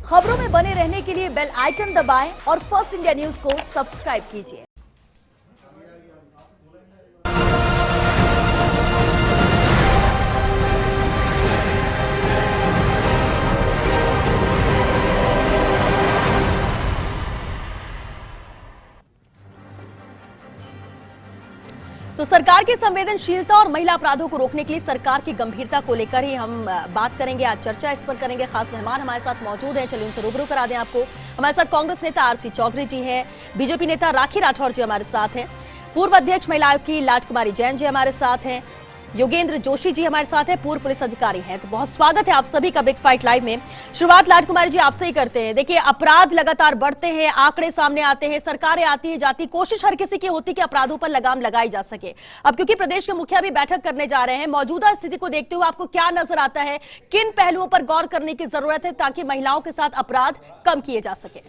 खबरों में बने रहने के लिए बेल आइकन दबाएं और फर्स्ट इंडिया न्यूज को सब्सक्राइब कीजिए। तो सरकार की संवेदनशीलता और महिला अपराधों को रोकने के लिए सरकार की गंभीरता को लेकर ही हम बात करेंगे। आज चर्चा इस पर करेंगे। खास मेहमान हमारे साथ मौजूद हैं, चलिए उनसे रूबरू करा दें आपको। हमारे साथ कांग्रेस नेता आरसी चौधरी जी हैं, बीजेपी नेता राखी राठौर जी हमारे साथ हैं, पूर्व अध्यक्ष महिला आयोग की लाजकुमारी जैन जी हमारे साथ हैं, योगेंद्र जोशी जी हमारे साथ हैं, पूर्व पुलिस अधिकारी हैं। तो बहुत स्वागत है आप सभी का बिग फाइट लाइव में। शुरुआत लाजकुमारी जी आपसे ही करते हैं। देखिए, अपराध लगातार बढ़ते हैं, आंकड़े सामने आते हैं, सरकारें आती है जाती, कोशिश हर किसी की होती कि अपराधों पर लगाम लगाई जा सके। अब क्योंकि प्रदेश के मुखिया भी बैठक करने जा रहे हैं, मौजूदा स्थिति को देखते हुए आपको क्या नजर आता है, किन पहलुओं पर गौर करने की जरूरत है ताकि महिलाओं के साथ अपराध कम किए जा सके?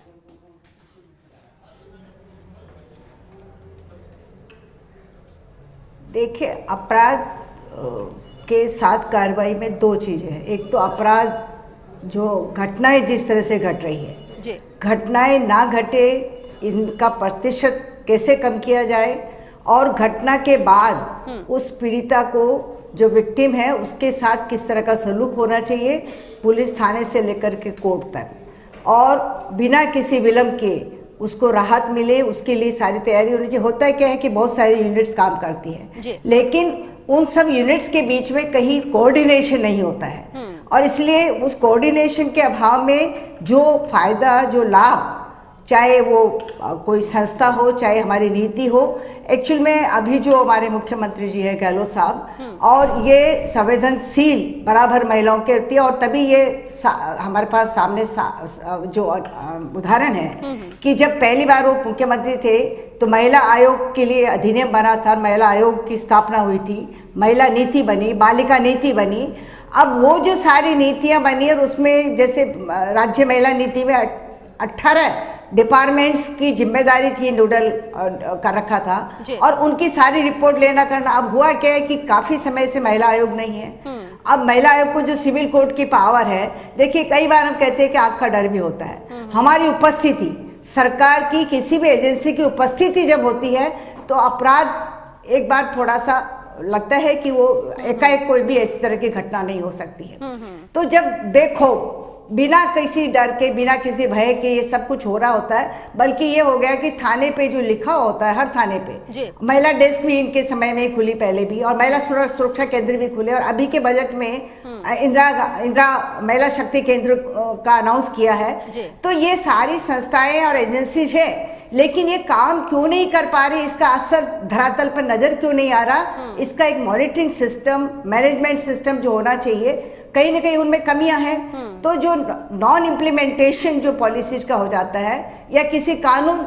देखिए, अपराध के साथ कार्रवाई में दो चीज़ें हैं। एक तो अपराध जो घटनाएं जिस तरह से घट रही है जी, घटनाएं ना घटे, इनका प्रतिशत कैसे कम किया जाए, और घटना के बाद उस पीड़िता को, जो विक्टिम है, उसके साथ किस तरह का सलूक होना चाहिए, पुलिस थाने से लेकर के कोर्ट तक, और बिना किसी विलंब के उसको राहत मिले, उसके लिए सारी तैयारी होनी चाहिए। होता है क्या है कि बहुत सारी यूनिट्स काम करती हैं, लेकिन उन सब यूनिट्स के बीच में कहीं कोऑर्डिनेशन नहीं होता है, और इसलिए उस कोऑर्डिनेशन के अभाव में जो फायदा, जो लाभ, चाहे वो कोई संस्था हो, चाहे हमारी नीति हो, एक्चुअल में अभी जो हमारे मुख्यमंत्री जी हैं गहलोत साहब, और ये संवेदनशील बराबर महिलाओं के होती है, और तभी ये हमारे पास सामने जो उदाहरण है कि जब पहली बार वो मुख्यमंत्री थे तो महिला आयोग के लिए अधिनियम बना था, महिला आयोग की स्थापना हुई थी, महिला नीति बनी, बालिका नीति बनी। अब वो जो सारी नीतियां बनी, और उसमें जैसे राज्य महिला नीति में 18 डिपार्टमेंट्स की जिम्मेदारी थी, नोडल कर रखा था, और उनकी सारी रिपोर्ट लेना करना। अब हुआ क्या है कि काफी समय से महिला आयोग नहीं है। अब महिला आयोग को जो सिविल कोर्ट की पावर है, देखिए कई बार हम कहते हैं कि आग का डर भी होता है। हमारी उपस्थिति, सरकार की किसी भी एजेंसी की उपस्थिति जब होती है तो अपराध एक बार थोड़ा सा लगता है कि वो एकाएक कोई भी इस तरह की घटना नहीं हो सकती है। तो जब बेखौफ, बिना किसी डर के, बिना किसी भय के ये सब कुछ हो रहा होता है, बल्कि ये हो गया कि थाने पे जो लिखा होता है, हर थाने पे महिला डेस्क भी इनके समय में खुली पहले भी, और महिला सुरक्षा केंद्र भी खुले, और अभी के बजट में इंदिरा महिला शक्ति केंद्र का अनाउंस किया है। तो ये सारी संस्थाएं और एजेंसीज है, लेकिन ये काम क्यों नहीं कर पा रही, इसका असर धरातल पर नजर क्यों नहीं आ रहा? इसका एक मॉनिटरिंग सिस्टम, मैनेजमेंट सिस्टम जो होना चाहिए, कहीं ना कहीं उनमें कमियां हैं। तो जो नॉन इम्प्लीमेंटेशन जो पॉलिसीज का हो जाता है, या किसी कानून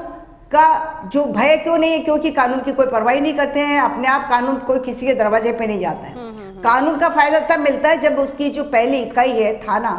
का जो भय क्यों नहीं है, क्योंकि कानून की कोई परवाही नहीं करते हैं, अपने आप कानून कोई किसी के दरवाजे पे नहीं जाता है। कानून का फायदा तब मिलता है जब उसकी जो पहली इकाई है थाना,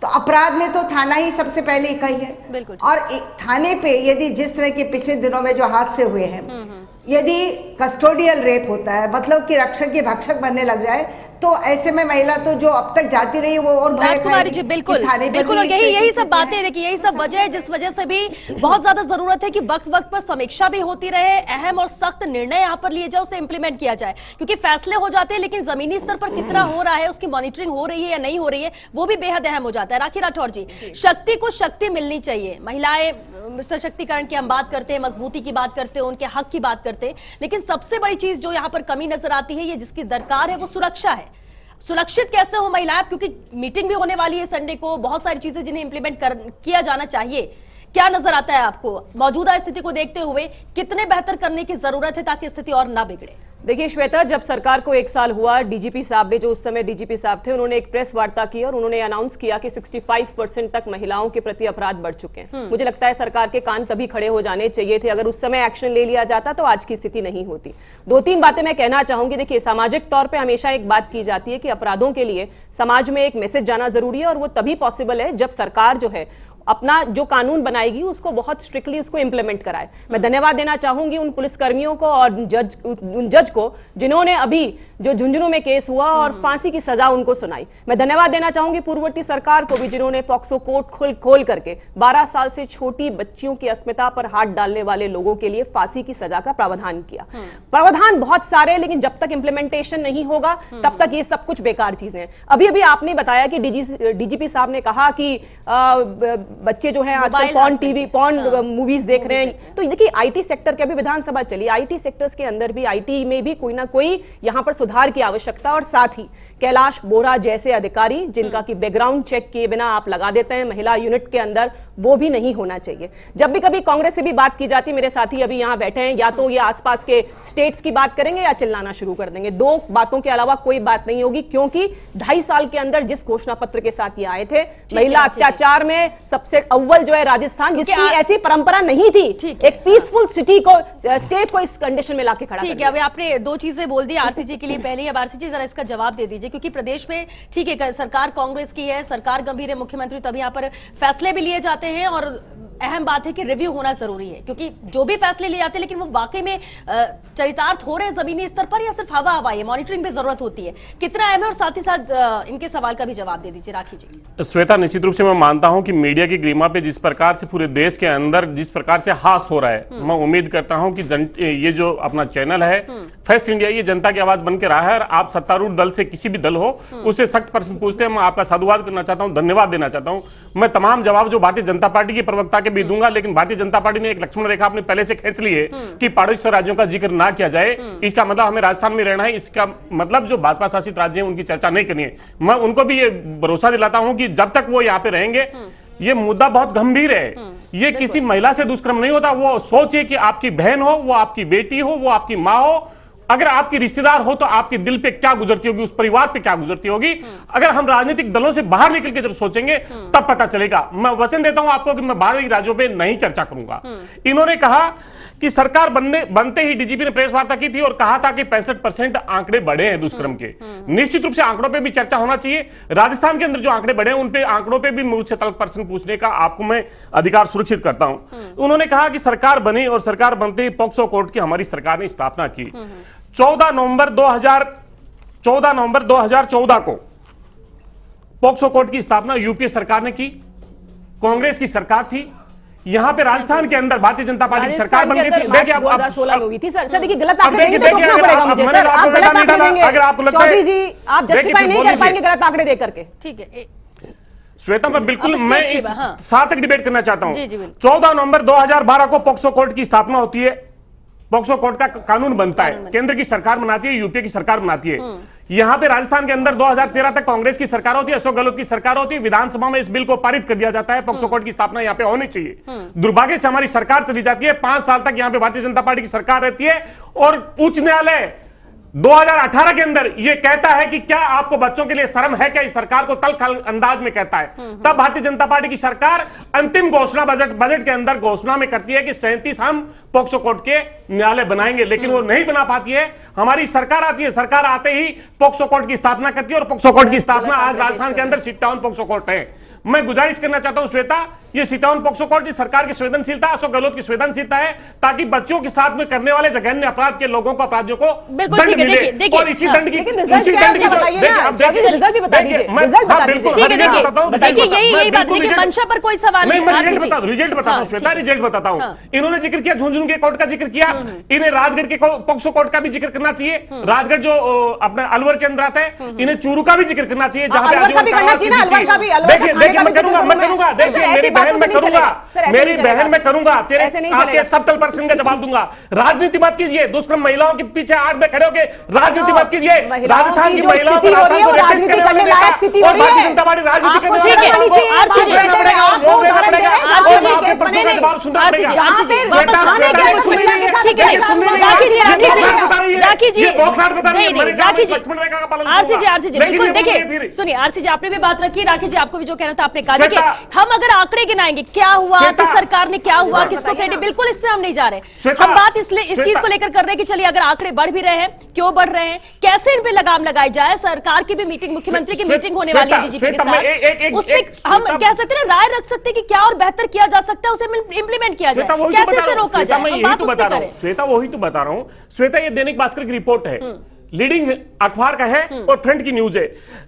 तो अपराध में तो थाना ही सबसे पहली इकाई है। और थाने पे यदि जिस तरह के पिछले दिनों में जो हादसे हुए हैं, यदि कस्टोडियल रेप होता है, मतलब कि रक्षक की भक्षक बनने लग जाए, तो ऐसे में महिला तो जो अब तक जाती रही वो और राजकुमारी जी बिल्कुल बिल्कुल, और यही सब बातें, देखिए यही सब वजह है जिस वजह से भी बहुत ज्यादा जरूरत है कि वक्त वक्त पर समीक्षा भी होती रहे, अहम और सख्त निर्णय यहाँ पर लिए जाए, उसे इंप्लीमेंट किया जाए, क्योंकि फैसले हो जाते हैं लेकिन जमीनी स्तर पर कितना हो रहा है, उसकी मॉनिटरिंग हो रही है या नहीं हो रही है, वो भी बेहद अहम हो जाता है। राखी राठौर जी, शक्ति को शक्ति मिलनी चाहिए, महिलाएं सशक्तिकरण की हम बात करते हैं, मजबूती की बात करते हैं, उनके हक की बात करते हैं, लेकिन सबसे बड़ी चीज जो यहाँ पर कमी नजर आती है, ये जिसकी दरकार है, वो सुरक्षा है। सुरक्षित कैसे हो महिलाएं, क्योंकि मीटिंग भी होने वाली है संडे को, बहुत सारी चीजें जिन्हें इंप्लीमेंट किया जाना चाहिए। क्या नजर आता है आपको मौजूदा स्थिति को देखते हुए, कितने बेहतर करने की जरूरत है ताकि स्थिति और ना बिगड़े? देखिए श्वेता, जब सरकार को 1 साल हुआ, डीजीपी साहब ने, जो उस समय डीजीपी साहब थे, उन्होंने एक प्रेस वार्ता की और उन्होंने अनाउंस किया कि 65% तक महिलाओं के प्रति अपराध बढ़ चुके हैं। मुझे लगता है सरकार के कान तभी खड़े हो जाने चाहिए थे, अगर उस समय एक्शन ले लिया जाता तो आज की स्थिति नहीं होती। 2-3 बातें मैं कहना चाहूंगी। देखिए, सामाजिक तौर पर हमेशा एक बात की जाती है कि अपराधों के लिए समाज में एक मैसेज जाना जरूरी है, और वो तभी पॉसिबल है जब सरकार जो है अपना जो कानून बनाएगी उसको बहुत स्ट्रिक्टली उसको इंप्लीमेंट कराए। मैं धन्यवाद देना चाहूंगी उन पुलिसकर्मियों को और उन जज को जिन्होंने अभी जो झुंझुनू में केस हुआ और फांसी की सजा उनको सुनाई। मैं धन्यवाद देना चाहूंगी पूर्ववर्ती सरकार को भी जिन्होंने पॉक्सो कोर्ट खोल करके 12 साल से छोटी बच्चियों की अस्मिता पर हाथ डालने वाले लोगों के लिए फांसी की सजा का प्रावधान किया। प्रावधान बहुत सारे, लेकिन जब तक इंप्लीमेंटेशन नहीं होगा तब तक ये सब कुछ बेकार चीजें हैं। अभी अभी आपने बताया कि डीजीपी साहब ने कहा कि बच्चे जो हैं आजकल पॉर्न मूवीज देख रहे हैं। तो देखिए आईटी सेक्टर के अभी विधानसभा चली, आईटी सेक्टर्स के अंदर भी, आईटी में भी कोई ना कोई यहां पर सुधार की आवश्यकता, और साथ ही कैलाश बोरा जैसे अधिकारी जिनका कि बैकग्राउंड चेक किए बिना आप लगा देते हैं महिला यूनिट के अंदर, वो भी नहीं होना चाहिए। जब भी कभी कांग्रेस से भी बात की जाती है, मेरे साथी अभी यहां बैठे हैं, या तो ये आसपास के स्टेट्स की बात करेंगे या चिल्लाना शुरू कर देंगे। दो बातों के अलावा कोई बात नहीं होगी, क्योंकि 2.5 साल के अंदर जिस घोषणा पत्र के साथ ये आए थे, महिला अत्याचार में सबसे अव्वल जो है राजस्थान, जिसकी ऐसी परंपरा नहीं थी, एक पीसफुल सिटी को, स्टेट को इस कंडीशन में लाके खड़ा ठीक है। अभी आपने 2 चीजें बोल दी आरसीजी के लिए पहले, अब आरसीजी जरा इसका जवाब दे दीजिए, क्योंकि प्रदेश में ठीक है सरकार कांग्रेस की है, सरकार गंभीर है, मुख्यमंत्री तब यहाँ पर फैसले भी लिए जाते हैं, और अहम बात है कि रिव्यू होना जरूरी है, क्योंकि जो भी फैसले लिए जाते हैं लेकिन वो वाकई में चरितार्थ हो रहे हैं जमीनी स्तर पर या सिर्फ हवा हवाई है, मॉनिटरिंग भी जरूरत होती है, कितना अहम है। और साथ ही साथ इनके सवाल का भी जवाब दे दीजिए राखी जी। श्वेता, निश्चित रूप से मैं मानता हूं कि मीडिया की गरिमा पे जिस प्रकार से पूरे देश के अंदर जिस प्रकार से हास हो रहा है, मैं उम्मीद करता हूं कि ये जो अपना चैनल है फेस्ट इंडिया, ये जनता की आवाज बन के रहा है, और आप सत्तारूढ़ दल से किसी भी दल हो उससे सख्त प्रश्न पूछते हैं, मैं आपका साधुवाद करना चाहता हूं, धन्यवाद देना चाहता हूं। मैं तमाम जवाब जो भारतीय जनता पार्टी की प्रवक्ता के भी दूंगा, लेकिन भारतीय जनता पार्टी ने एक लक्ष्मण रेखा अपने पहले से खींच ली है कि पड़ोसी राज्यों का जिक्र ना किया जाए। इसका मतलब हमें राजस्थान में रहना है, इसका मतलब जो भाजपा शासित राज्य हैं उनकी चर्चा नहीं करनी है। मैं उनको भी ये भरोसा दिलाता हूं कि जब तक वो यहाँ पे रहेंगे, ये मुद्दा बहुत गंभीर है, ये किसी महिला से दुष्कर्म नहीं होता। वो सोचिए कि आपकी बहन हो, वो आपकी बेटी हो, वो आपकी माँ हो, अगर आपकी रिश्तेदार हो तो आपके दिल पे क्या गुजरती होगी, उस परिवार पे क्या गुजरती होगी। अगर हम राजनीतिक दलों से बाहर निकल के जब सोचेंगे तब पता चलेगा। मैं वचन देता हूं आपको कि मैं बाहरी राज्यों पे नहीं चर्चा करूंगा। इन्होंने कहा कि सरकार बनते ही डीजीपी ने प्रेस वार्ता की थी और कहा था कि 65% आंकड़े बढ़े हैं दुष्कर्म के। निश्चित रूप से आंकड़ों पे भी चर्चा होना चाहिए। राजस्थान के अंदर जो आंकड़े बढ़े हैं उन पे आंकड़ों पे भी मुझसे तल्ख प्रश्न पूछने का आपको मैं अधिकार सुरक्षित करता हूं। उन्होंने कहा कि सरकार बनी और सरकार बनते ही पॉक्सो कोर्ट की हमारी सरकार ने स्थापना की। 14 नवंबर 2014 को पॉक्सो कोर्ट की स्थापना यूपीए सरकार ने की, कांग्रेस की सरकार थी। यहां पे राजस्थान के अंदर भारतीय जनता पार्टी की सरकार बन गई थी। देखिए 2016 में हुई थी सर। देखिए गलत आंकड़े देंगे तो रोकना पड़ेगा मुझे सर। आप गलत आंकड़े देंगे, अगर आपको लगता है चौधरी जी आप जस्टिफाई नहीं कर पाएंगे गलत आंकड़े दे करके। ठीक है श्वेता, मैं बिल्कुल मैं इस सार्थक डिबेट करना चाहता हूं। 14 नवंबर 2012 को पॉक्सो कोर्ट की स्थापना होती है, पॉक्सो कोर्ट का कानून बनता है, केंद्र की सरकार बनाती है, यूपीए की सरकार बनाती है। यहां पे राजस्थान के अंदर 2013 तक कांग्रेस की सरकार होती है, अशोक गहलोत की सरकार होती है। विधानसभा में इस बिल को पारित कर दिया जाता है, पॉक्सो कोर्ट की स्थापना यहां पे होनी चाहिए। दुर्भाग्य से हमारी सरकार चली जाती है, 5 साल तक यहां पे भारतीय जनता पार्टी की सरकार रहती है, और उच्च न्यायालय 2018 के अंदर यह कहता है कि क्या आपको बच्चों के लिए शर्म है क्या, इस सरकार को तल्ख अंदाज में कहता है। तब भारतीय जनता पार्टी की सरकार अंतिम घोषणा बजट के अंदर घोषणा में करती है कि 37 हम पॉक्सो कोर्ट के न्यायालय बनाएंगे, लेकिन वो नहीं बना पाती है। हमारी सरकार आती है, सरकार आते ही पॉक्सो कोर्ट की स्थापना करती है, और पॉक्सो कोर्ट की स्थापना आज राजस्थान के अंदर 57 पॉक्सो कोर्ट है। मैं गुजारिश करना चाहता हूं श्वेता, ये 57 पॉक्सो कोर्ट सरकार की संवेदनशीलता, अशोक गहलोत की संवेदनशीलता है, ताकि बच्चों के साथ में करने वाले जघन्य अपराध के लोगों को, अपराधियों को दंड मिले। और इसी दंड की यही बात है कि मंशा पर कोई सवाल नहीं। रिजल्ट बताता हूं श्वेता, रिजल्ट बताता हूं। इन्होंने जिक्र किया झुंझुनू के कोर्ट का जिक्र किया, इन्हें राजगढ़ के पॉक्सो कोर्ट का भी जिक्र करना चाहिए। राजगढ़ जो अपना अलवर के अंदर आता है, इन्हें चूरू का भी जिक्र करना चाहिए, जहां पे देखिए मैं करूंगा, मेरी बहन मैं करूंगा, तेरे आपके सब्टल प्रश्न का जवाब दूंगा। राजनीति मत कीजिए, दुष्कर्म महिलाओं के पीछे आड़ में खड़े होकर राजनीति मत कीजिए। राजस्थान की महिलाओं को राजनीति करने लायक स्थिति हो रही है, भारतीय जनता पार्टी राजनीति करने वाले आपके प्रश्नों का जवाब सुनना पड़ेगा। राखी जी, नहीं, राखी जी, आरसी जी बिल्कुल, देखिए सुनिए आरसी जी, आपने भी बात रखी, राखी जी आपको भी जो कहना था आपने कहा। देखिए हम अगर आंकड़े गिनाएंगे क्या हुआ, किस सरकार ने क्या हुआ, किसको क्रेडिट, बिल्कुल इस पे हम नहीं जा रहे। हम बात इसलिए इस चीज को लेकर कर रहे हैं कि चलिए अगर आंकड़े बढ़ भी रहे हैं, क्यों बढ़ रहे हैं, कैसे इन पे लगाम लगाई जाए। सरकार की भी मीटिंग, मुख्यमंत्री की मीटिंग होने वाली है डीजीपी के साथ, उसमें हम कह सकते हैं, राय रख सकते हैं कि क्या और बेहतर किया जा सकता है, उसे इंप्लीमेंट किया जाए, कैसे इसे रोका जाए। श्वेता वही तो बता रहा हूं। श्वेता ये दैनिक भास्कर की रिपोर्ट है, लीडिंग अखबार का है और फ्रंट की न्यूज है।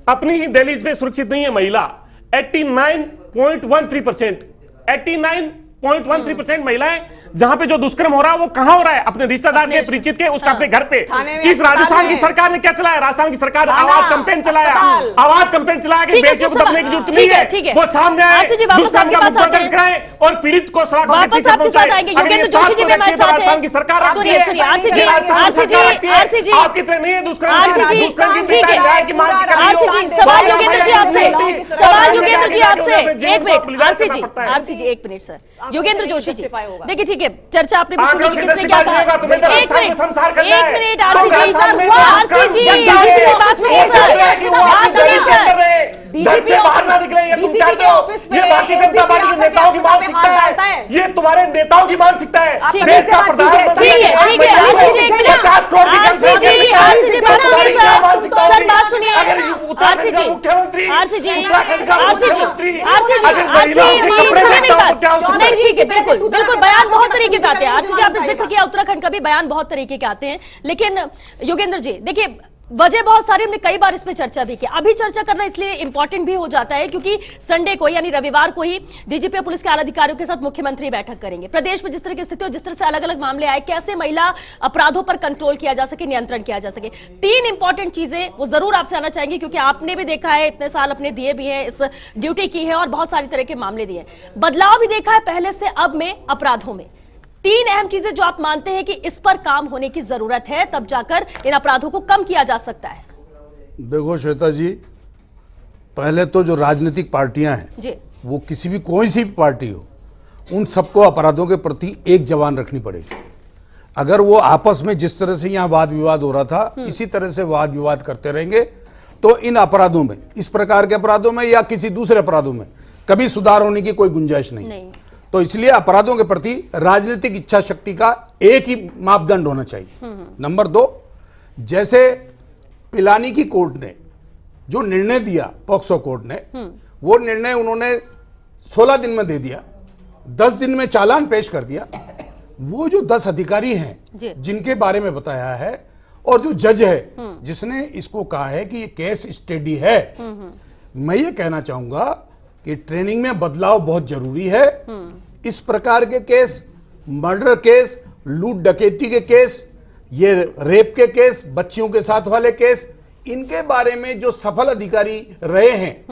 अपनी ही दहलीज पे सुरक्षित नहीं है महिला। 89.13%, 89.13% महिलाएं, जहां पे जो दुष्कर्म हो रहा है वो कहां हो रहा है, अपने रिश्तेदार के, परिचित के, उसका अपने घर पे। इस राजस्थान की सरकार ने क्या चलाया? राजस्थान की सरकार आवाज कैंपेन चलाया, आवाज कैंपेन चलाया कि बेटियों को दबने की जरूरत नहीं है, वो सामने आए, दुष्कर्म का मुद्दा दर्ज कराएं और पीड़ित को सलाखों के पीछे पहुंचाएं। राजस्थान की सरकार आपकी है, आपकी तरह नहीं है दुष्कर्म की न्याय की मांग कर रही हो। सवाल योगेंद्र जी आपसे, सवाल योगेंद्र जी आपसे, एक मिनट आरसी जी एक मिनट सर, योगेंद्र जोशी जी देखिए, ठीक है चर्चा आपने भी सुनी कि किसने क्या कहा। एक मिनट आरसी जी, आरसी जी बात सुनिए सर, बात सुनिए सर। घर से बाहर ना निकले, ये तुम चाहते हो, ये भारतीय जनता पार्टी के नेताओं की मानसिकता है, ये तुम्हारे नेताओं की मानसिकता है। देश का प्रधानमंत्री ठीक है आरसी जी, एक मिनट 50 करोड़ की जनसंख्या, आरसी जी बात सुनिए सर, बात सुनिए आरसी जी, मुख्यमंत्री, आरसी जी, आरसी जी, नहीं ठीक है, बिल्कुल बिल्कुल, बयान बहुत तरीके के आते हैं। आरसी जी आपने जिक्र किया उत्तराखंड का भी, बयान बहुत तरीके के आते हैं, लेकिन योगेंद्र जी देखिए वजह बहुत सारी, हमने कई बार इस पे चर्चा भी की। अभी चर्चा करना इसलिए इंपॉर्टेंट भी हो जाता है क्योंकि संडे को यानी रविवार को ही डीजीपी पुलिस के आला अधिकारियों के साथ मुख्यमंत्री बैठक करेंगे। प्रदेश में जिस तरह की स्थिति हो, जिस तरह से अलग अलग मामले आए, कैसे महिला अपराधों पर कंट्रोल किया जा सके, नियंत्रण किया जा सके, 3 इंपॉर्टेंट चीजें वो जरूर आपसे आना चाहेंगे क्योंकि आपने भी देखा है, इतने साल अपने दिए भी है, इस ड्यूटी की है और बहुत सारी तरह के मामले दिए, बदलाव भी देखा है पहले से अब में अपराधों में। 3 अहम चीजें जो आप मानते हैं कि इस पर काम होने की जरूरत है, तब जाकर इन अपराधों को कम किया जा सकता है। देखो श्वेता जी, पहले तो जो राजनीतिक पार्टियां हैं जी, वो किसी भी कोई सी भी पार्टी हो, उन सबको अपराधों के प्रति एक जवान रखनी पड़ेगी। अगर वो आपस में जिस तरह से यहाँ वाद विवाद हो रहा था, इसी तरह से वाद विवाद करते रहेंगे तो इन अपराधों में, इस प्रकार के अपराधों में या किसी दूसरे अपराधों में कभी सुधार होने की कोई गुंजाइश नहीं। तो इसलिए अपराधों के प्रति राजनीतिक इच्छा शक्ति का एक ही मापदंड होना चाहिए। नंबर 2, जैसे पिलानी की कोर्ट ने जो निर्णय दिया, पॉक्सो कोर्ट ने, वो निर्णय उन्होंने 16 दिन में दे दिया, 10 दिन में चालान पेश कर दिया। वो जो 10 अधिकारी हैं जिनके बारे में बताया है और जो जज है जिसने इसको कहा है कि ये केस स्टडी है, मैं ये कहना चाहूंगा कि ट्रेनिंग में बदलाव बहुत जरूरी है। इस प्रकार के केस, मर्डर केस, लूट डकैती के केस, ये रेप के केस, बच्चियों के साथ वाले केस, इनके बारे में जो सफल अधिकारी रहे हैं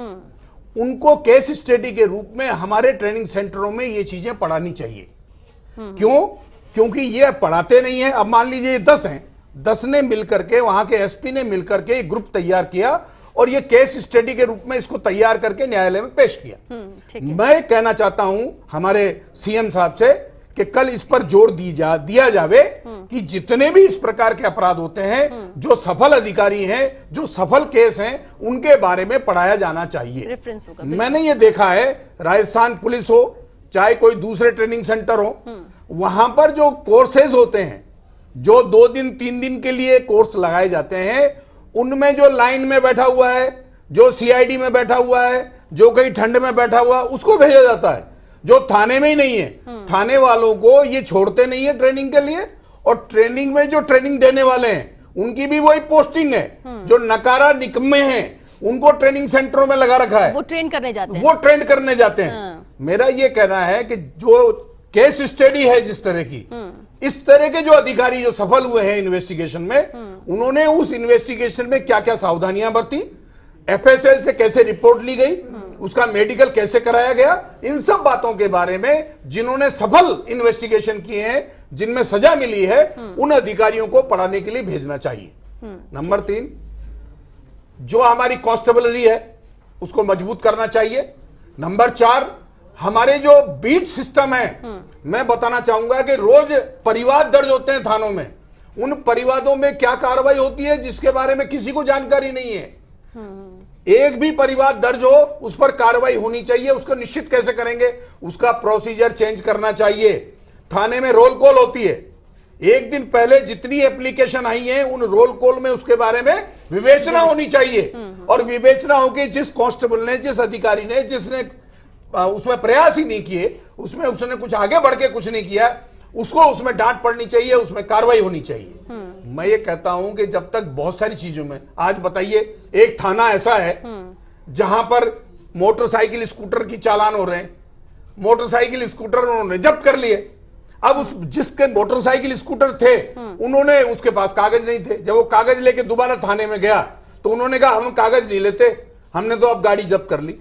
उनको केस स्टडी के रूप में हमारे ट्रेनिंग सेंटरों में ये चीजें पढ़ानी चाहिए। क्यों? क्योंकि ये पढ़ाते नहीं है। अब मान लीजिए 10 हैं, 10 ने मिलकर के, वहां के एसपी ने मिलकर के एक ग्रुप तैयार किया और ये केस स्टडी के रूप में इसको तैयार करके न्यायालय में पेश किया। मैं कहना चाहता हूं हमारे सीएम साहब से कि कल इस पर जोर दिया जावे कि जितने भी इस प्रकार के अपराध होते हैं, जो सफल अधिकारी हैं, जो सफल केस हैं, उनके बारे में पढ़ाया जाना चाहिए। मैंने ये देखा है, राजस्थान पुलिस हो चाहे कोई दूसरे ट्रेनिंग सेंटर हो, वहां पर जो कोर्सेज होते हैं, जो 2 दिन 3 दिन के लिए कोर्स लगाए जाते हैं, उनमें जो लाइन में बैठा हुआ है, जो सीआईडी में बैठा हुआ है, जो कहीं ठंड में बैठा हुआ है, उसको भेजा जाता है। जो थाने में ही नहीं है, थाने वालों को ये छोड़ते नहीं है ट्रेनिंग के लिए, और ट्रेनिंग में जो ट्रेनिंग देने वाले हैं उनकी भी वही पोस्टिंग है। जो नकारा निकम्मे हैं उनको ट्रेनिंग सेंटरों में लगा रखा है, वो ट्रेन करने जाते हैं। मेरा ये कहना है कि जो केस स्टडी है जिस तरह की, इस तरह के जो अधिकारी जो सफल हुए हैं इन्वेस्टिगेशन में, उन्होंने उस इन्वेस्टिगेशन में क्या क्या सावधानियां बरती, एफएसएल से कैसे रिपोर्ट ली गई, उसका मेडिकल कैसे कराया गया, इन सब बातों के बारे में जिन्होंने सफल इन्वेस्टिगेशन किए हैं, जिनमें सजा मिली है, उन अधिकारियों को पढ़ाने के लिए भेजना चाहिए। नंबर 3, जो हमारी कांस्टेबलरी है उसको मजबूत करना चाहिए। नंबर 4, हमारे जो बीट सिस्टम है, मैं बताना चाहूंगा कि रोज परिवाद दर्ज होते हैं थानों में, उन परिवारों में क्या कार्रवाई होती है जिसके बारे में किसी को जानकारी नहीं है। एक भी परिवार दर्ज हो उस पर कार्रवाई होनी चाहिए। उसको निश्चित कैसे करेंगे, उसका प्रोसीजर चेंज करना चाहिए। थाने में रोल कॉल होती है, एक दिन पहले जितनी एप्लीकेशन आई है उन रोल कॉल में उसके बारे में विवेचना होनी चाहिए। और विवेचना होगी जिस कांस्टेबल ने, जिस अधिकारी ने, जिसने उसमें प्रयास ही नहीं किए, उसमें उसने कुछ आगे बढ़ के कुछ नहीं किया, उसको उसमें डांट पड़नी चाहिए, उसमें कार्रवाई होनी चाहिए। मैं ये कहता हूं कि जब तक बहुत सारी चीजों में, आज बताइए एक थाना ऐसा है जहां पर मोटरसाइकिल स्कूटर की चालान हो रहे हैं, मोटरसाइकिल स्कूटर उन्होंने जब्त कर लिए। अब उस जिसके मोटरसाइकिल स्कूटर थे उन्होंने, उसके पास कागज नहीं थे। जब वो कागज लेके दोबारा थाने में गया तो उन्होंने कहा हम कागज नहीं लेते, हमने तो अब गाड़ी जब्त कर ली।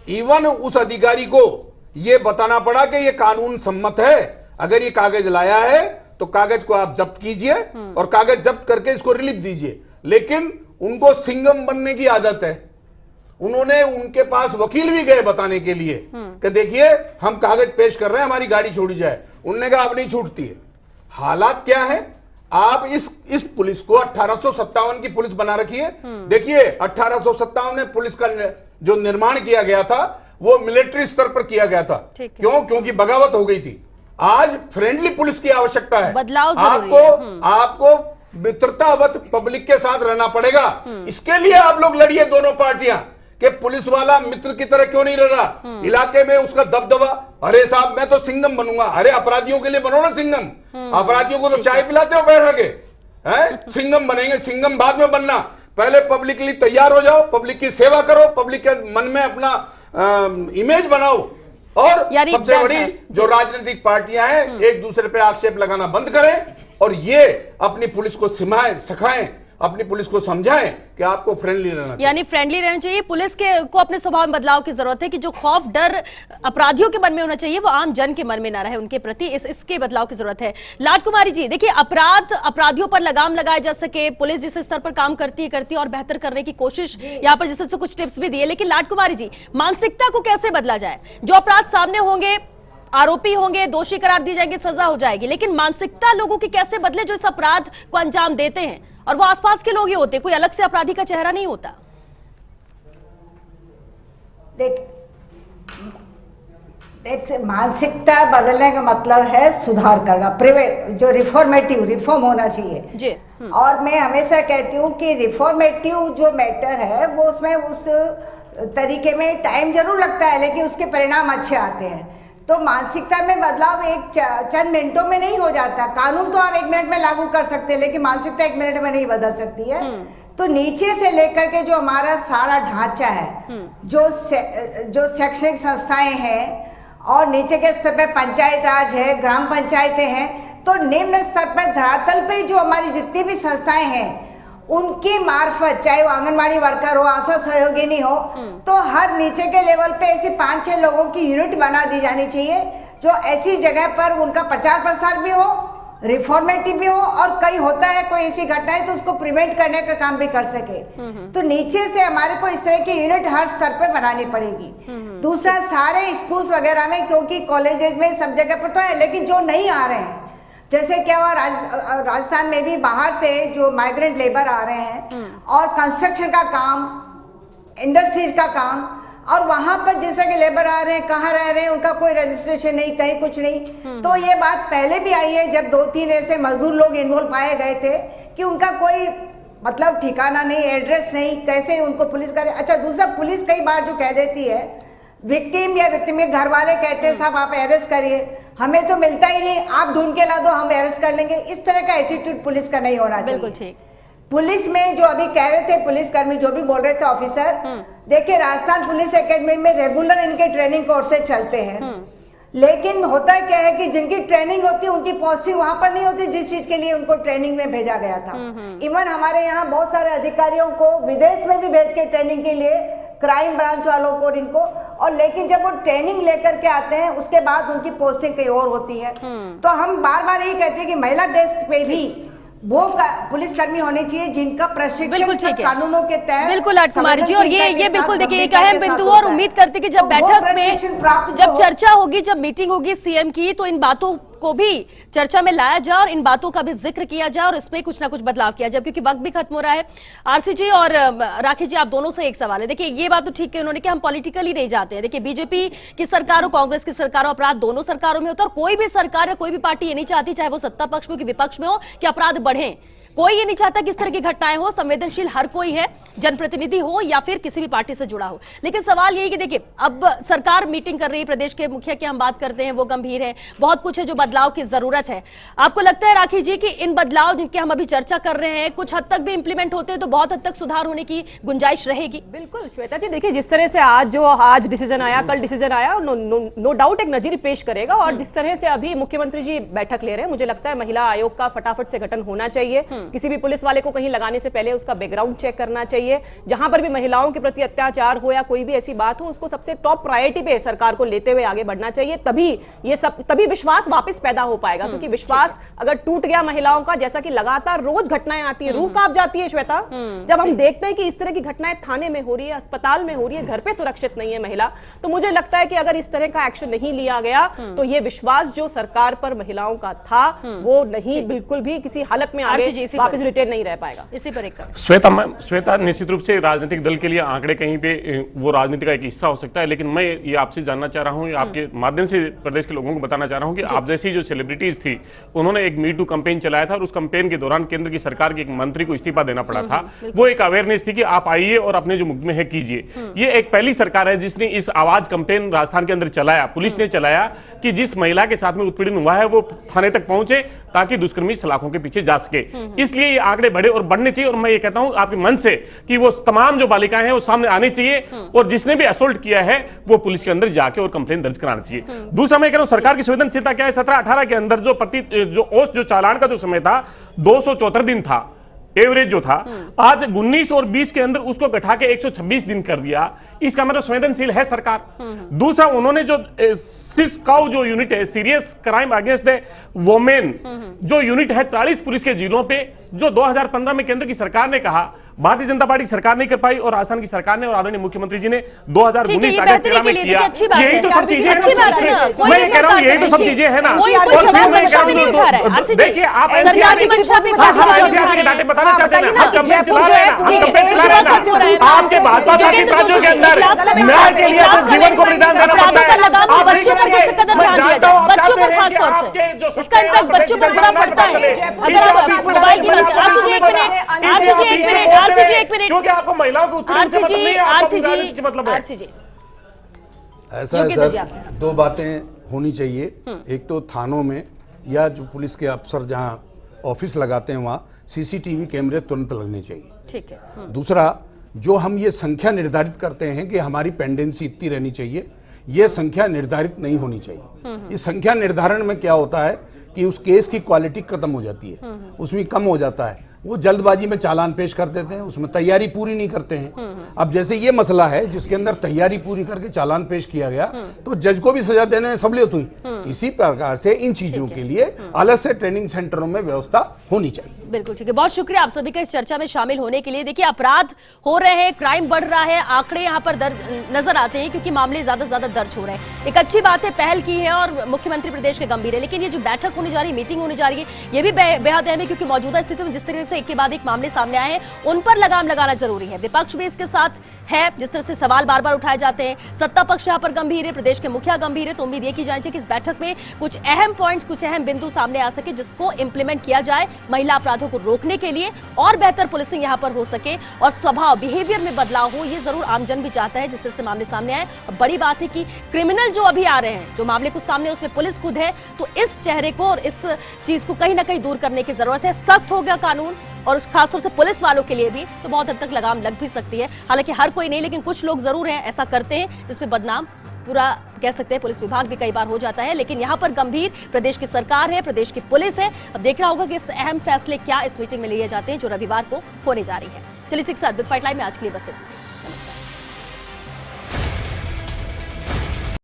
इवन उस अधिकारी को यह बताना पड़ा कि यह कानून सम्मत है, अगर ये कागज लाया है तो कागज को आप जब्त कीजिए और कागज जब्त करके इसको रिलीफ दीजिए। लेकिन उनको सिंघम बनने की आदत है। उन्होंने, उनके पास वकील भी गए बताने के लिए कि देखिए हम कागज पेश कर रहे हैं, हमारी गाड़ी छोड़ी जाए। उन्होंने कहा अब नहीं छूटती है। हालात क्या है, आप इस पुलिस को 1857 की पुलिस बना रखी है। देखिए 1857 में पुलिस का जो निर्माण किया गया था वो मिलिट्री स्तर पर किया गया था। क्यों? क्योंकि बगावत हो गई थी। आज फ्रेंडली पुलिस की आवश्यकता है। बदलाव आपको मित्रतावत पब्लिक के साथ रहना पड़ेगा। इसके लिए आप लोग लड़िए दोनों पार्टियां कि पुलिस वाला मित्र की तरह क्यों नहीं रह रहा, इलाके में उसका दबदबा। अरे साहब मैं तो सिंघम बनूंगा। अरे अपराधियों के लिए बनो ना सिंघम। अपराधियों को तो चाय पिलाते हो बैठ के, हैं? सिंघम बनेंगे, सिंघम बाद में बनना। पहले पब्लिक के लिए तैयार हो जाओ, पब्लिक की सेवा करो, पब्लिक के मन में अपना इमेज बनाओ। और सबसे बड़ी जो राजनीतिक पार्टियां हैं एक दूसरे पे आक्षेप लगाना बंद करें और ये अपनी पुलिस को सिखाएं, अपनी पुलिस को समझाएं कि आपको फ्रेंडली रहना चाहिए। यानी फ्रेंडली रहना चाहिए। पुलिस को अपने स्वभाव में बदलाव की जरूरत है कि जो खौफ डर अपराधियों के मन में होना चाहिए वो आम जन के मन में ना रहे, उनके प्रति इसके बदलाव की जरूरत है। लाड कुमारी जी, देखिए अपराधियों पर लगाम लगाया जा सके, पुलिस जिस स्तर पर काम करती है और बेहतर करने की कोशिश यहाँ पर जिससे कुछ टिप्स भी दिए, लेकिन लाड कुमारी जी मानसिकता को कैसे बदला जाए? जो अपराध सामने होंगे, आरोपी होंगे, दोषी करार दी जाएंगे, सजा हो जाएगी, लेकिन मानसिकता लोगों की कैसे बदले जो इस अपराध को अंजाम देते हैं? और वो आसपास के लोग ही होते, कोई अलग से अपराधी का चेहरा नहीं होता। देख मानसिकता बदलने का मतलब है सुधार करना, जो रिफॉर्म होना चाहिए जी। और मैं हमेशा कहती हूँ कि रिफॉर्मेटिव जो मैटर है वो उसमें उस तरीके में टाइम जरूर लगता है लेकिन उसके परिणाम अच्छे आते हैं। तो मानसिकता में बदलाव एक चंद मिनटों में नहीं हो जाता। कानून तो आप 1 मिनट में लागू कर सकते हैं लेकिन मानसिकता 1 मिनट में नहीं बदल सकती है। तो नीचे से लेकर के जो हमारा सारा ढांचा है, जो शैक्षणिक संस्थाएं हैं और नीचे के स्तर पे पंचायत राज है, ग्राम पंचायतें हैं, तो निम्न स्तर पर धरातल पे जो हमारी जितनी भी संस्थाएं हैं उनकी मार्फत, चाहे वो आंगनबाड़ी वर्कर हो, आशा सहयोगिनी हो, तो हर नीचे के लेवल पे ऐसे 5-6 लोगों की यूनिट बना दी जानी चाहिए जो ऐसी जगह पर उनका प्रचार प्रसार भी हो, रिफॉर्मेटिव भी हो और कहीं होता है कोई ऐसी घटना है तो उसको प्रिवेंट करने का काम भी कर सके। तो नीचे से हमारे को इस तरह की यूनिट हर स्तर पे बनानी पड़ेगी। दूसरा, सारे स्कूल्स वगैरह में, क्योंकि कॉलेजेस में सब जगह पर तो है लेकिन जो नहीं आ रहे हैं, जैसे क्या हुआ राजस्थान में भी बाहर से जो माइग्रेंट लेबर आ रहे हैं और कंस्ट्रक्शन का काम, इंडस्ट्रीज का काम, और वहां पर जैसे कि लेबर आ रहे हैं, कहाँ रह रहे हैं, उनका कोई रजिस्ट्रेशन नहीं, कहीं कुछ नहीं। तो ये बात पहले भी आई है जब 2-3 ऐसे मजदूर लोग इन्वॉल्व पाए गए थे कि उनका कोई मतलब ठिकाना नहीं, एड्रेस नहीं, कैसे उनको पुलिस करे। अच्छा, दूसरा, पुलिस कई बार जो कह देती है, विक्टिम के घर वाले कहते हैं साहब आप अरेस्ट करिए, हमें तो मिलता ही नहीं, आप ढूंढ के ला दो, हम अरेस्ट कर लेंगे। इस तरह का एटीट्यूड पुलिस का नहीं होना चाहिए। बिल्कुल ठीक। पुलिस में जो अभी कह रहे थे पुलिसकर्मी, जो भी बोल रहे थे ऑफिसर, देखिए राजस्थान पुलिस एकेडमी में रेगुलर इनके ट्रेनिंग कोर्सेज चलते हैं, लेकिन होता क्या है कि जिनकी ट्रेनिंग होती है उनकी पोस्टिंग वहां पर नहीं होती जिस चीज के लिए उनको ट्रेनिंग में भेजा गया था। इवन हमारे यहाँ बहुत सारे अधिकारियों को विदेश में भी भेज के ट्रेनिंग के लिए, क्राइम ब्रांच वालों को, इनको, और लेकिन जब वो ट्रेनिंग लेकर के आते हैं उसके बाद उनकी पोस्टिंग कहीं और होती है। तो हम बार बार यही कहते हैं कि महिला डेस्क पे भी वो पुलिसकर्मी होने चाहिए जिनका प्रशिक्षण कानूनों के तहत। बिल्कुल लाड कुमारी जी, और ये बिल्कुल देखिए एक अहम बिंदु, और उम्मीद करते कि जब बैठक में, जब चर्चा होगी, जब मीटिंग होगी सीएम की, तो इन बातों को भी चर्चा में लाया जाए और इन बातों का भी जिक्र किया जाए और इसमें कुछ ना कुछ बदलाव किया जाए, क्योंकि वक्त भी खत्म हो रहा है। आरसी जी और राखी जी, आप दोनों से एक सवाल है। देखिए, ये बात तो ठीक है उन्होंने कि हम पॉलिटिकली नहीं जाते हैं। देखिए, बीजेपी की सरकार हो, कांग्रेस की सरकार हो, अपराध दोनों सरकारों में होता है और कोई भी सरकार या कोई भी पार्टी ये नहीं चाहती, चाहे वो सत्ता पक्ष में हो कि विपक्ष में हो, कि अपराध बढ़े। कोई ये नहीं चाहता कि इस तरह की घटनाएं हो। संवेदनशील हर कोई है, जनप्रतिनिधि हो या फिर किसी भी पार्टी से जुड़ा हो। लेकिन सवाल यही कि देखिए, अब सरकार मीटिंग कर रही है, प्रदेश के मुखिया की हम बात करते हैं, वो गंभीर है, बहुत कुछ है जो बदलाव की जरूरत है। आपको लगता है राखी जी कि इन बदलाव जिनकी हम अभी चर्चा कर रहे हैं कुछ हद तक भी इंप्लीमेंट होते हैं तो बहुत हद तक सुधार होने की गुंजाइश रहेगी? बिल्कुल श्वेता जी, देखिए जिस तरह से आज डिसीजन आया, कल डिसीजन आया, नो डाउट एक नजीर पेश करेगा। और जिस तरह से अभी मुख्यमंत्री जी बैठक ले रहे हैं, मुझे लगता है महिला आयोग का फटाफट से गठन होना चाहिए। किसी भी पुलिस वाले को कहीं लगाने से पहले उसका बैकग्राउंड चेक करना चाहिए। जहां पर भी महिलाओं के प्रति अत्याचार हो या कोई भी ऐसी बात हो, उसको सबसे टॉप प्रायोरिटी पे सरकार को लेते हुए आगे बढ़ना चाहिए। तभी विश्वास वापस पैदा हो पाएगा, क्योंकि विश्वास अगर टूट गया महिलाओं का, जैसा कि लगातार रोज घटनाएं आती है, रूह कांप जाती है श्वेता, जब हम देखते हैं कि इस तरह की घटनाएं थाने में हो रही है, अस्पताल में हो रही है, घर पे सुरक्षित नहीं है महिला। तो मुझे लगता है कि अगर इस तरह का एक्शन नहीं लिया गया तो ये विश्वास जो सरकार पर महिलाओं का था वो नहीं, बिल्कुल भी किसी हालत में आगे वापस रिटेन नहीं रह पाएगा। इसी पर एक श्वेता, निश्चित रूप से राजनीतिक दल के लिए आंकड़े कहीं पे वो राजनीति का एक हिस्सा हो सकता है, लेकिन मैं ये आपसे जानना चाह रहा हूँ, आपके माध्यम से प्रदेश के लोगों को बताना चाह रहा हूँ कि आप जैसी जो सेलिब्रिटीज थी उन्होंने एक मी टू कैंपेन चलाया था और उस कैंपेन के दौरान केंद्र की सरकार के एक मंत्री को इस्तीफा देना पड़ा था। वो एक अवेयरनेस थी कि आप आइए और अपने जो मुकदमे है कीजिए। ये एक पहली सरकार है जिसने इस आवाज कैंपेन राजस्थान के अंदर चलाया, पुलिस ने चलाया कि जिस महिला के साथ में उत्पीड़न हुआ है वो थाने तक पहुंचे ताकि दुष्कर्मी सलाखों के पीछे जा सके। इसलिए ये आंकड़े बढ़े और बढ़ने चाहिए। और मैं ये कहता हूं आपके मन से कि वो तमाम जो बालिकाएं हैं वो सामने आनी चाहिए और जिसने भी असोल्ट किया है वो पुलिस के अंदर जाके और कंप्लेन दर्ज कराना चाहिए। दूसरा मैं कह रहा हूं सरकार की संवेदनशीलता क्या है, 17-18 के अंदर जो चालान का जो समय था 274 दिन था एवरेज जो था, आज 19 और 20 के अंदर उसको बैठा के 126 दिन कर दिया। इसका मतलब संवेदनशील है सरकार। दूसरा, उन्होंने जो सिस्काउ जो यूनिट है, serious crime against the women जो यूनिट है 40 पुलिस के जिलों पे, जो 2015 में केंद्र की सरकार ने कहा, भारतीय जनता पार्टी की सरकार नहीं कर पाई और राजस्थान की सरकार ने और आदरणीय मुख्यमंत्री जी ने 2019 अगस्त 13 में किया। यही तो सब चीजें हैं। मैं कह रहा हूँ यही तो सब चीजें हैं ना। और फिर मैं कह रहा हूँ, देखिए आप एनसीआर के डाटे बताना चाहते हैं, हम कंपेन चला रहे हैं, हम कंपेन चला रहे हैं। आपके भाजपा शासित राज्यों के अंदर न्याय के लिए जीवन को बलिदान देना पड़ता है। आप बच्चों पर किस कदर ध्यान दिया जाए, बच्चों पर खास तौर से इसका इम्पैक्ट बच्चों पर बुरा पड़ता है। अगर आप मोबाइल की बात, आरसीजी एक मिनट, क्योंकि आपको महिलाओं को आरसीजी ऐसा है सर, दो बातें होनी चाहिए। एक तो थानों में या जो पुलिस के अफसर जहां ऑफिस लगाते हैं वहां सीसीटीवी कैमरे तुरंत लगने चाहिए। ठीक है। दूसरा, जो हम ये संख्या निर्धारित करते हैं कि हमारी पेंडेंसी इतनी रहनी चाहिए, ये संख्या निर्धारित नहीं होनी चाहिए। इस संख्या निर्धारण में क्या होता है कि उस केस की क्वालिटी खत्म हो जाती है, उसमें कम हो जाता है। वो जल्दबाजी में चालान पेश कर देते हैं, उसमें तैयारी पूरी नहीं करते हैं। अब जैसे ये मसला है जिसके अंदर तैयारी पूरी करके चालान पेश किया गया तो जज को भी सजा देने में सहूलियत हुई। इसी प्रकार से इन चीजों के लिए अलग से ट्रेनिंग सेंटरों में व्यवस्था होनी चाहिए। बिल्कुल ठीक है, बहुत शुक्रिया आप सभी का इस चर्चा में शामिल होने के लिए। देखिए, अपराध हो रहे हैं, क्राइम बढ़ रहा है, आंकड़े यहाँ पर नजर आते हैं क्योंकि मामले ज्यादा से ज्यादा दर्ज हो रहे हैं। एक अच्छी बात है, पहल की है और मुख्यमंत्री प्रदेश के गंभीर है। लेकिन ये जो बैठक होने जा रही है, मीटिंग होने जा रही है, ये भी बेहद अहम है क्योंकि मौजूदा स्थिति में जिस तरह से एक के बाद एक मामले सामने आए हैं उन पर लगाम लगाना जरूरी है। विपक्ष भी इसके साथ है, जिस तरह से सवाल बार बार उठाए जाते हैं, सत्ता पक्ष यहाँ पर गंभीर है, प्रदेश के मुखिया गंभीर है। तो उम्मीद ये की जानी चाहिए कि इस बैठक में कुछ अहम पॉइंट्स, कुछ अहम बिंदु सामने आ सके जिसको इंप्लीमेंट किया जाए महिला अपराधों को रोकने के लिए और बेहतर पुलिसिंग यहाँ पर हो सके और स्वभाव बिहेवियर में बदलाव हो। ये जरूर आमजन भी चाहता है जिस तरह से मामले सामने आए। बड़ी बात है कि क्रिमिनल जो अभी आ रहे हैं, जो मामले कुछ सामने उसमें पुलिस खुद है, तो इस चेहरे को और इस चीज को कहीं ना कहीं दूर करने की जरूरत है। सख्त हो गया कानून और उस खासतौर से पुलिस वालों के लिए भी तो बहुत हद तक लगाम लग भी सकती है। हालांकि हर कोई नहीं, लेकिन कुछ लोग जरूर हैं ऐसा करते हैं जिसमें बदनाम पूरा कह सकते हैं पुलिस विभाग भी कई बार हो जाता है। लेकिन यहाँ पर गंभीर प्रदेश की सरकार है, प्रदेश की पुलिस है। अब देखना होगा कि इस अहम फैसले क्या इस मीटिंग में लिए जाते हैं जो रविवार को होने जा रही है। चलिए 6 बिग फाइट लाइव में आज के लिए बस इतना।